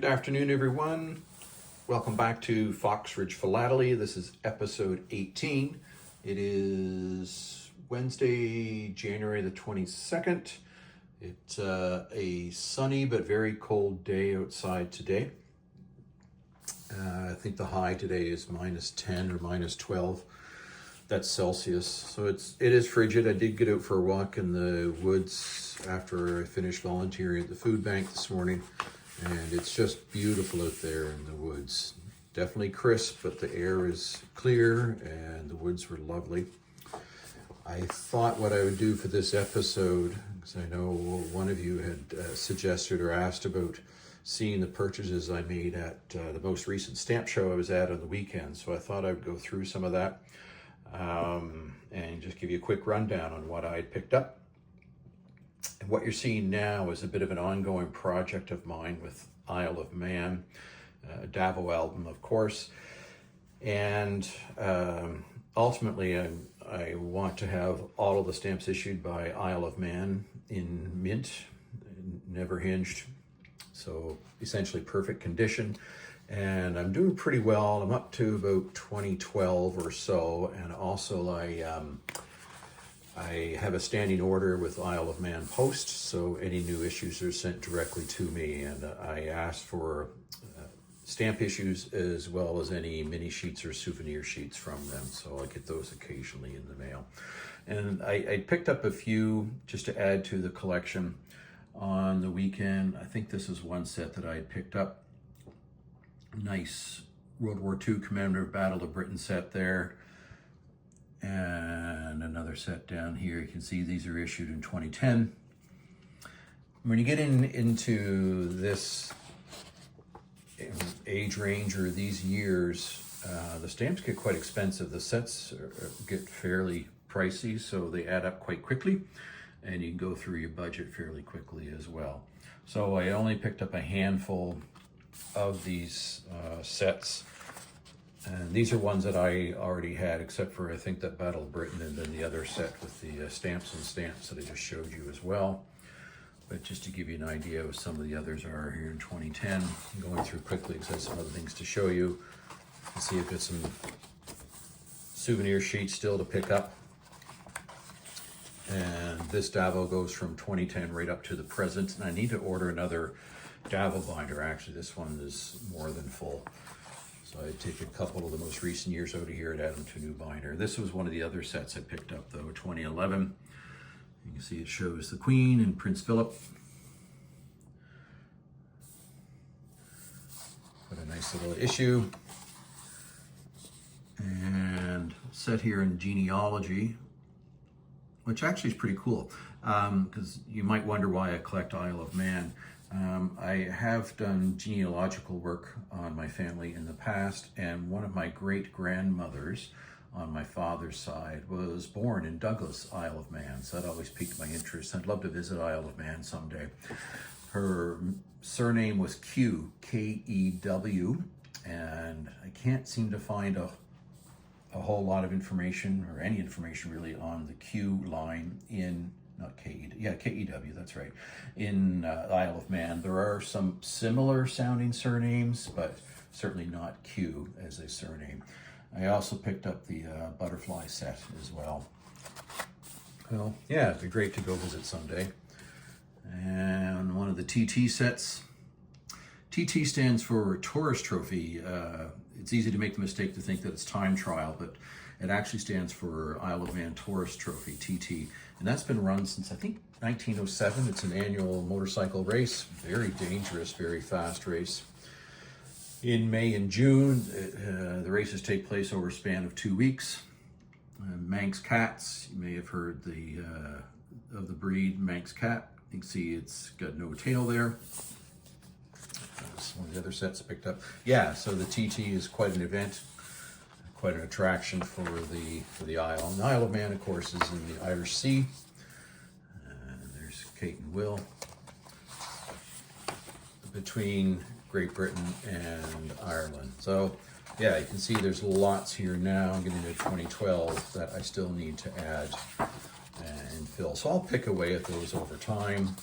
Good afternoon, everyone. Welcome back to Fox Ridge Philately. This is episode 18. It is Wednesday, January the 22nd. It's a sunny but very cold day outside today. I think the high today is minus 10 or minus 12. That's Celsius. So it is frigid. I did get out for a walk in the woods after I finished volunteering at the food bank this morning. And it's just beautiful out there in the woods. Definitely crisp, but the air is clear and the woods were lovely. I thought what I would do for this episode, because I know one of you had suggested or asked about seeing the purchases I made at the most recent stamp show I was at on the weekend. So I thought I would go through some of that and just give you a quick rundown on what I had picked up. And what you're seeing now is a bit of an ongoing project of mine with Isle of Man, Davo album, of course. And ultimately, I want to have all of the stamps issued by Isle of Man in mint, never hinged. So essentially perfect condition. And I'm doing pretty well. I'm up to about 2012 or so. And also I have a standing order with Isle of Man Post, so any new issues are sent directly to me. And I asked for stamp issues as well as any mini sheets or souvenir sheets from them, so I get those occasionally in the mail. And I picked up a few just to add to the collection on the weekend. I think this is one set that I had picked up. Nice World War II Commemorative Battle of Britain set there. And another set down here. You can see these are issued in 2010. When you get into this age range or these years, the stamps get quite expensive. The sets get fairly pricey, so they add up quite quickly, and you can go through your budget fairly quickly as well. So I only picked up a handful of these sets. And these are ones that I already had, except for I think that Battle of Britain and then the other set with the stamps and stamps that I just showed you as well. But just to give you an idea of some of the others are here in 2010. I'm going through quickly because I have some other things to show you. Let's see if there's some souvenir sheets still to pick up. And this Davo goes from 2010 right up to the present. And I need to order another Davo binder. Actually, this one is more than full. So I take a couple of the most recent years out of here and add them to a new binder. This was one of the other sets I picked up though, 2011. You can see it shows the Queen and Prince Philip. What a nice little issue. And set here in genealogy, which actually is pretty cool, because you might wonder why I collect Isle of Man. I have done genealogical work on my family in the past, and one of my great-grandmothers on my father's side was born in Douglas, Isle of Man, so that always piqued my interest. I'd love to visit Isle of Man someday. Her surname was Q, K-E-W, and I can't seem to find a whole lot of information, or any information really, on the Q line in K-E-W, that's right, in Isle of Man. There are some similar sounding surnames, but certainly not Q as a surname. I also picked up the butterfly set as well. Well, yeah, it'd be great to go visit someday. And one of the TT sets. TT stands for Tourist Trophy. It's easy to make the mistake to think that it's time trial, but it actually stands for Isle of Man Tourist Trophy, TT. And that's been run since, I think, 1907. It's an annual motorcycle race. Very dangerous, very fast race. In May and June, the races take place over a span of 2 weeks. Manx cats, you may have heard of the breed Manx cat. You can see it's got no tail there. That's one of the other sets I picked up. Yeah, so the TT is quite an event. Quite an attraction for the Isle. And the Isle of Man, of course, is in the Irish Sea. There's Kate and Will. Between Great Britain and Ireland. So, yeah, you can see there's lots here now. I'm getting to 2012 that I still need to add and fill. So I'll pick away at those over time.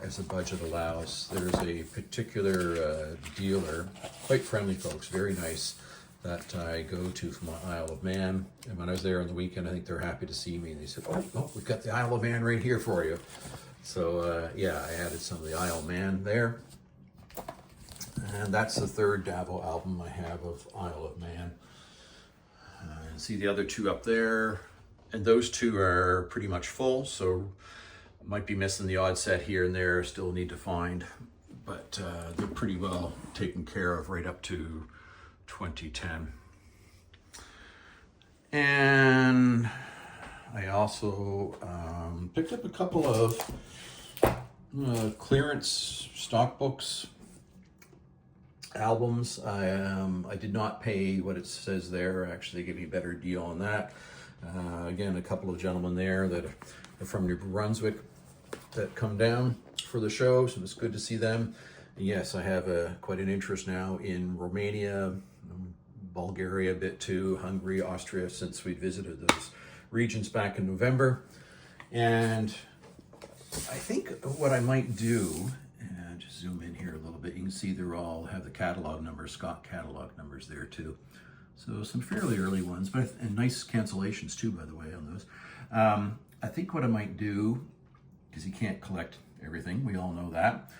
as the budget allows. There's a particular dealer, quite friendly folks, very nice, that I go to from Isle of Man. And when I was there on the weekend, I think they're happy to see me. And they said, oh, we've got the Isle of Man right here for you. So yeah, I added some of the Isle of Man there. And that's the third Davo album I have of Isle of Man. And see the other two up there. And those two are pretty much full, so might be missing the odd set here and there, still need to find. But they're pretty well taken care of right up to 2010. And I also picked up a couple of clearance stock books albums. I did not pay what it says there. Actually, they gave me a better deal on that. Again, a couple of gentlemen there that are from New Brunswick that come down for the show, so it's good to see them. And yes, I have quite an interest now in Romania, Bulgaria a bit too, Hungary, Austria, since we visited those regions back in November. And I think what I might do, and just zoom in here a little bit, you can see they're all have the catalog numbers, Scott catalog numbers there too. So some fairly early ones, but and nice cancellations too, by the way, on those. I think what I might do, because you can't collect everything, we all know that,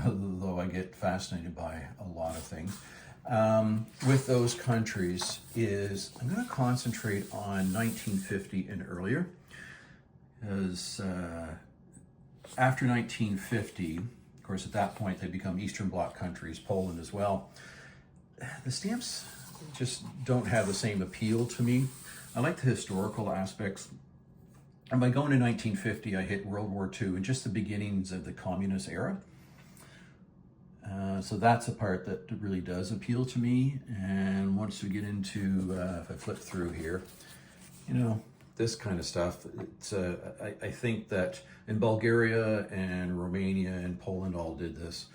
although I get fascinated by a lot of things, with those countries is I'm going to concentrate on 1950 and earlier, because after 1950, of course, at that point, they become Eastern Bloc countries, Poland as well. The stamps just don't have the same appeal to me. I like the historical aspects. And by going to 1950, I hit World War II and just the beginnings of the communist era. So that's a part that really does appeal to me. And once we get into, if I flip through here, you know, this kind of stuff, it's, I think that in Bulgaria and Romania and Poland all did this.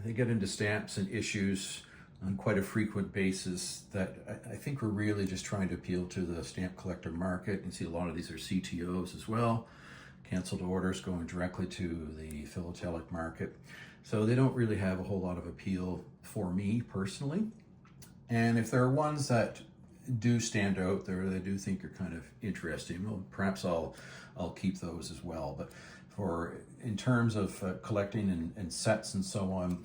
They get into stamps and issues on quite a frequent basis that I think we're really just trying to appeal to the stamp collector market. You can see a lot of these are CTOs as well, canceled orders going directly to the philatelic market. So they don't really have a whole lot of appeal for me personally. And if there are ones that do stand out there, that I do think are kind of interesting, well, perhaps I'll keep those as well. But in terms of collecting and sets and so on,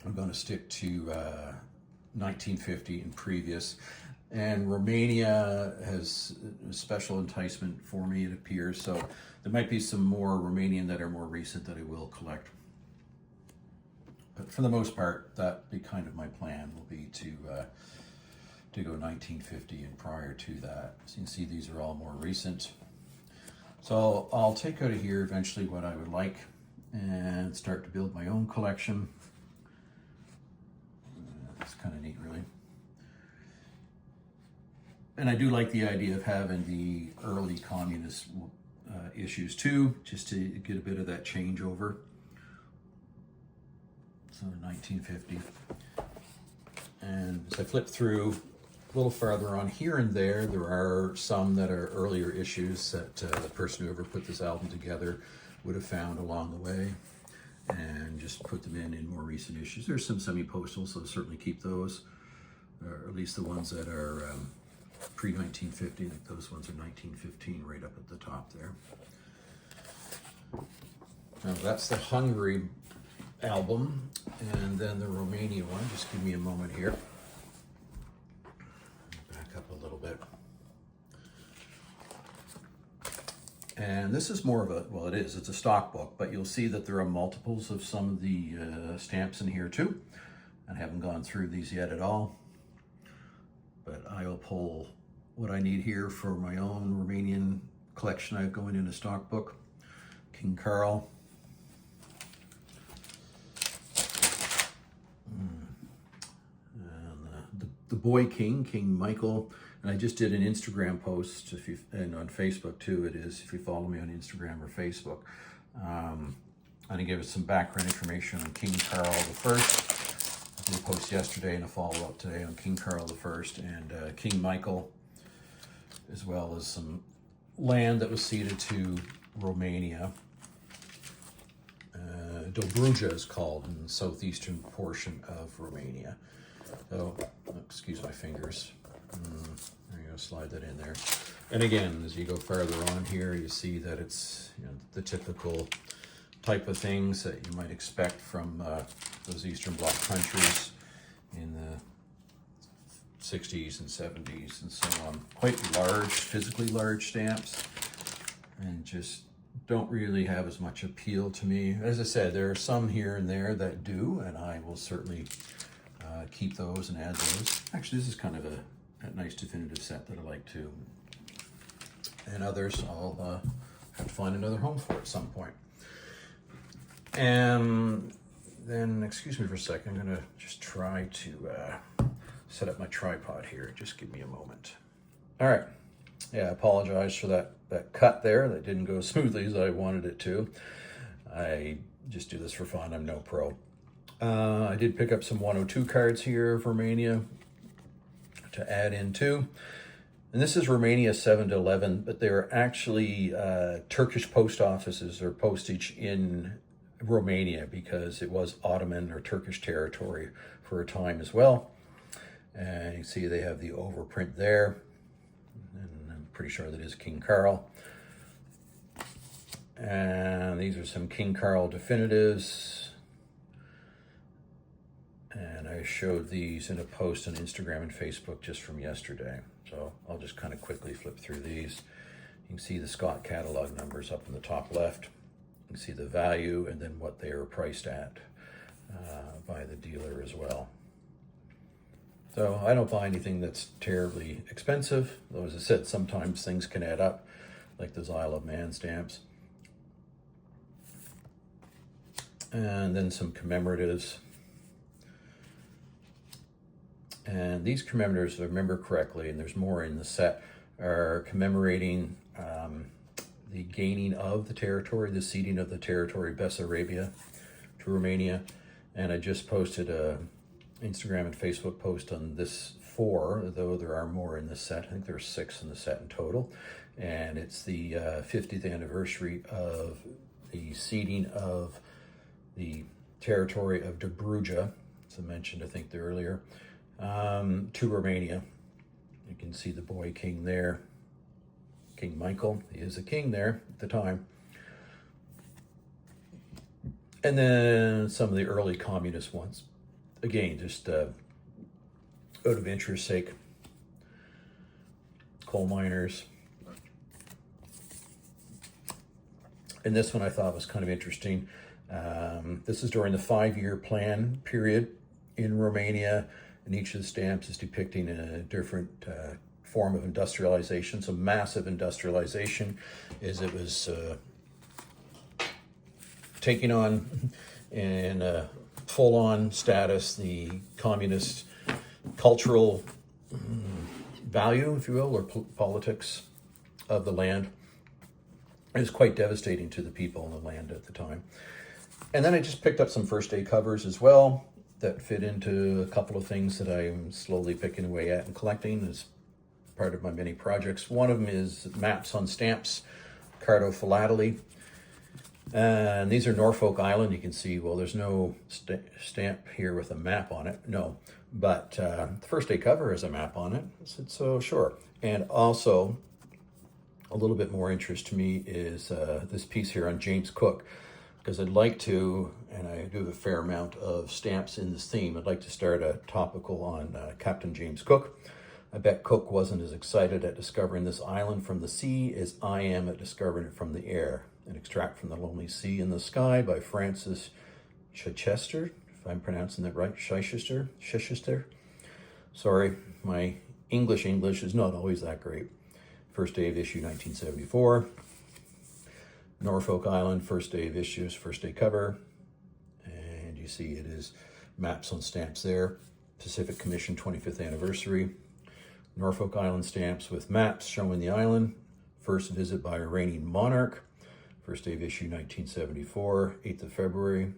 I'm going to stick to 1950 and previous. And Romania has a special enticement for me, it appears. So there might be some more Romanian that are more recent that I will collect. But for the most part, that be kind of my plan will be to go 1950 and prior to that. So you can see these are all more recent. So I'll take out of here eventually what I would like and start to build my own collection. That's kind of neat, really. And I do like the idea of having the early communist issues too, just to get a bit of that changeover. So 1950. And as I flip through a little farther on here and there are some that are earlier issues that the person who ever put this album together would have found along the way and just put them in more recent issues. There's some semi-postal, so certainly keep those, or at least the ones that are pre-1950. I think those ones are 1915 right up at the top there. Now that's the Hungary album, and then the Romania one. Just give me a moment here. Back up a little bit. And this is more of a, well, it's a stock book, but you'll see that there are multiples of some of the stamps in here too. I haven't gone through these yet at all, but I will pull what I need here for my own Romanian collection I have going in a stock book. King Carl. And the boy king, King Michael. And I just did an Instagram post, and on Facebook too it is, if you follow me on Instagram or Facebook. I give us some background information on King Carl I. I did a post yesterday and a follow-up today on King Carl I and King Michael, as well as some land that was ceded to Romania. Dobruja is called in the southeastern portion of Romania. So, excuse my fingers. There you go, slide that in there. And again, as you go farther on here, you see that it's, you know, the typical type of things that you might expect from those Eastern Bloc countries in the 60s and 70s and so on. Quite large, physically large stamps, and just don't really have as much appeal to me. As I said, there are some here and there that do, and I will certainly keep those and add those. Actually, this is kind of a nice definitive set that I like too. And others I'll have to find another home for at some point. And then, excuse me for a second, I'm gonna just try to set up my tripod here. Just give me a moment. All right. Yeah, I apologize for that cut there. That didn't go as smoothly as I wanted it to. I just do this for fun. I'm no pro. I did pick up some 102 cards here of Romania to add in too. And this is Romania 7 to 11, but there are actually Turkish post offices or postage in Romania because it was Ottoman or Turkish territory for a time as well. And you see they have the overprint there. And I'm pretty sure that is King Carl. And these are some King Carl definitives. And I showed these in a post on Instagram and Facebook just from yesterday. So I'll just kind of quickly flip through these. You can see the Scott catalog numbers up in the top left. You can see the value and then what they are priced at by the dealer as well. So I don't buy anything that's terribly expensive, though as I said, sometimes things can add up, like the Isle of Man stamps. And then some commemoratives. And these commemoratives, if I remember correctly, and there's more in the set, are commemorating the gaining of the territory, the ceding of the territory Bessarabia to Romania. And I just posted a Instagram and Facebook post on this 4, though there are more in the set. I think there's 6 in the set in total. And it's the 50th anniversary of the ceding of the territory of Dobruja, as I mentioned, I think earlier, to Romania. You can see the boy king there, King Michael. He is a king there at the time. And then some of the early communist ones. Again, just out of interest sake, coal miners. And this one I thought was kind of interesting. This is during the 5-year plan period in Romania, and each of the stamps is depicting a different form of industrialization. So massive industrialization is it was taking on in a full-on status the communist cultural value, if you will, or politics of the land. It was quite devastating to the people in the land at the time. And then I just picked up some first day covers as well that fit into a couple of things that I'm slowly picking away at and collecting as part of my many projects. One of them is Maps on Stamps, Cardo Philately. And these are Norfolk Island. You can see, well, there's no stamp here with a map on it. No, but the first day cover has a map on it. I said, so sure. And also, a little bit more interest to me is this piece here on James Cook, because I'd like to, and I do have a fair amount of stamps in this theme, I'd like to start a topical on Captain James Cook. I bet Cook wasn't as excited at discovering this island from the sea as I am at discovering it from the air. An extract from The Lonely Sea in the Sky by Francis Chichester, if I'm pronouncing that right, Chichester. Sorry, my English is not always that great. First day of issue 1974. Norfolk Island, first day of issues, first day cover. And you see it is Maps on Stamps there. Pacific Commission 25th anniversary. Norfolk Island stamps with maps showing the island. First visit by a reigning monarch. First day of issue 1974, 8th of February. And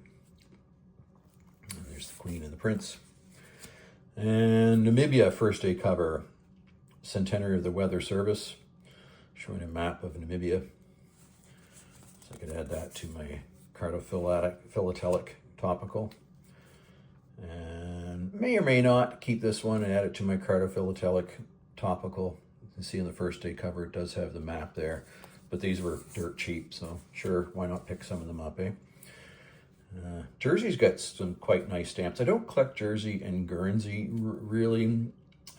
there's the Queen and the Prince. And Namibia, first day cover. Centenary of the Weather Service, showing a map of Namibia. So I could add that to my Philatelic topical. And may or may not keep this one and add it to my Philatelic topical. You can see in the first day cover it does have the map there, but these were dirt cheap, so sure, why not pick some of them up, eh? Jersey's got some quite nice stamps. I don't collect Jersey and Guernsey really,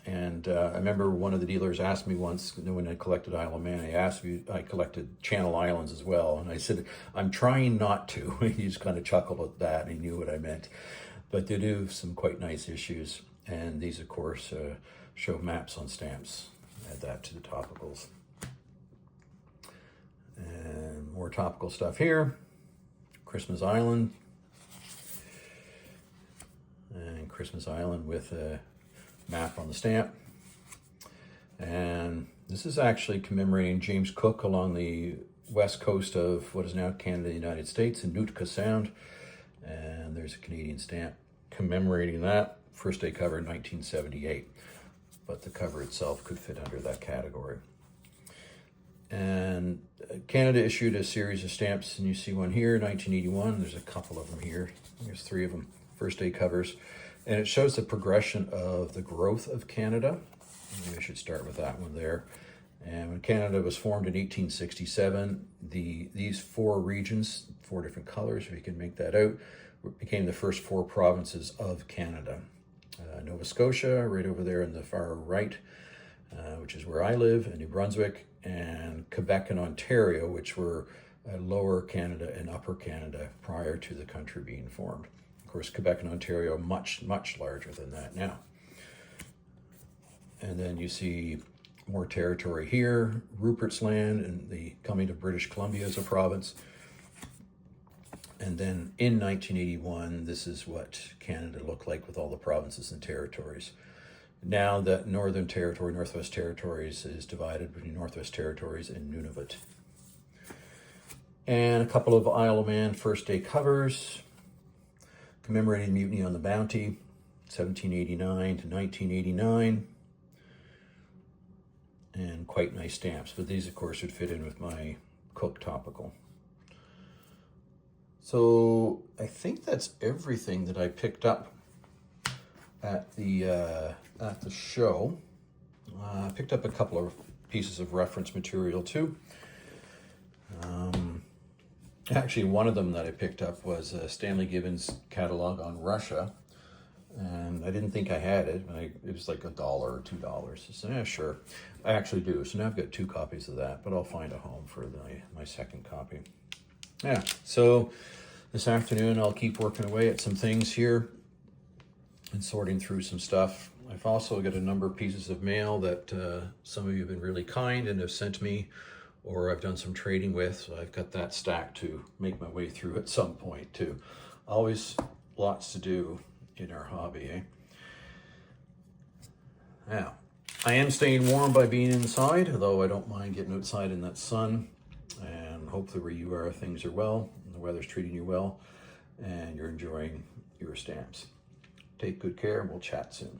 and I remember one of the dealers asked me once when I collected Isle of Man, he asked me, I collected Channel Islands as well, and I said, I'm trying not to. He just kind of chuckled at that, and he knew what I meant. But they do some quite nice issues, and these of course show maps on stamps. Add that to the topicals. And more topical stuff here. Christmas Island. And Christmas Island with a map on the stamp. And this is actually commemorating James Cook along the west coast of what is now Canada, the United States, in Nootka Sound. And there's a Canadian stamp commemorating that. First day cover in 1978. But the cover itself could fit under that category. And Canada issued a series of stamps, and you see one here, 1981. There's a couple of them here. There's 3 of them, first day covers. And it shows the progression of the growth of Canada. Maybe I should start with that one there. And when Canada was formed in 1867, these 4 regions, 4 different colors, if you can make that out, became the first 4 provinces of Canada. Nova Scotia, right over there in the far right, which is where I live, and New Brunswick, and Quebec and Ontario, which were Lower Canada and Upper Canada prior to the country being formed. Of course, Quebec and Ontario are much, much larger than that now. And then you see more territory here, Rupert's Land, and the coming of British Columbia as a province. And then in 1981, this is what Canada looked like with all the provinces and territories. Now that Northern Territory, Northwest Territories is divided between Northwest Territories and Nunavut. And a couple of Isle of Man first day covers, commemorating Mutiny on the Bounty, 1789 to 1989. And quite nice stamps, but these of course would fit in with my Cook topical. So I think that's everything that I picked up at the show. I picked up a couple of pieces of reference material too. Actually, one of them that I picked up was Stanley Gibbons' catalog on Russia, and I didn't think I had it. It was like $1 or $2. So yeah, sure, I actually do. So now I've got 2 copies of that, but I'll find a home for my second copy. Yeah, so this afternoon I'll keep working away at some things here and sorting through some stuff. I've also got a number of pieces of mail that some of you have been really kind and have sent me, or I've done some trading with, so I've got that stacked to make my way through at some point too. Always lots to do in our hobby, eh? Now, I am staying warm by being inside, although I don't mind getting outside in that sun. And hopefully where you are, things are well, and the weather's treating you well, and you're enjoying your stamps. Take good care, and we'll chat soon.